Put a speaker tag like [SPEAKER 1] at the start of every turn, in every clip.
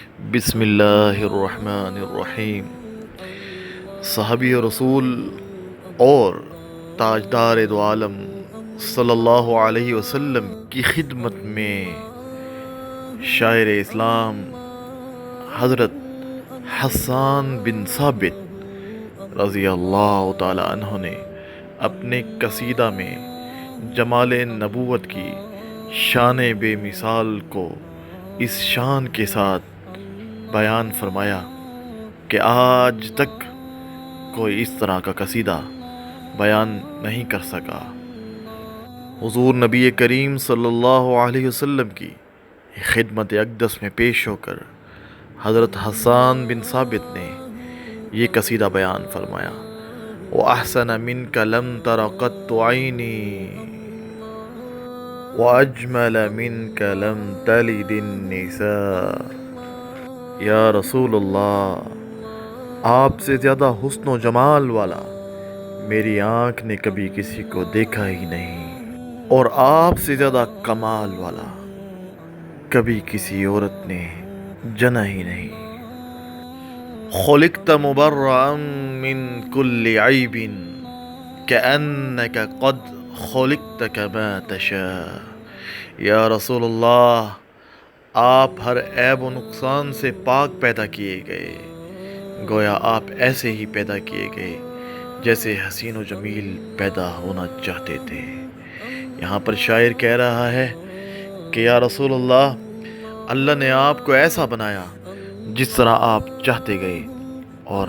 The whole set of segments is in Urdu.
[SPEAKER 1] بسم اللہ الرحمن الرحیم۔ صحابی رسول اور تاجدار دو عالم صلی اللہ علیہ وسلم کی خدمت میں شاعر اسلام حضرت حسان بن ثابت رضی اللہ تعالی عنہ نے اپنے قصیدہ میں جمال نبوت کی شان بے مثال کو اس شان کے ساتھ بیان فرمایا کہ آج تک کوئی اس طرح کا قصیدہ بیان نہیں کر سکا۔ حضور نبی کریم صلی اللہ علیہ وسلم کی خدمت اقدس میں پیش ہو کر حضرت حسان بن ثابت نے یہ قصیدہ بیان فرمایا۔ وَأَحْسَنَ مِنْكَ لَمْ تَرَ قَطُّ عَيْنِي وَأَجْمَلَ مِنْكَ لَمْ تَلِدِ النِّسَاء۔ یا رسول اللہ، آپ سے زیادہ حسن و جمال والا میری آنکھ نے کبھی کسی کو دیکھا ہی نہیں، اور آپ سے زیادہ کمال والا کبھی کسی عورت نے جنا ہی نہیں۔ خلقت مبرئا من كل عیب كأنك قد خلقت كما تشاء۔ یا رسول اللہ، آپ ہر عیب و نقصان سے پاک پیدا کیے گئے، گویا آپ ایسے ہی پیدا کیے گئے جیسے حسین و جمیل پیدا ہونا چاہتے تھے۔ یہاں پر شاعر کہہ رہا ہے کہ یا رسول اللہ، اللہ نے آپ کو ایسا بنایا جس طرح آپ چاہتے گئے، اور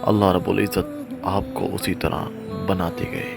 [SPEAKER 1] اللہ رب العزت آپ کو اسی طرح بناتے گئے۔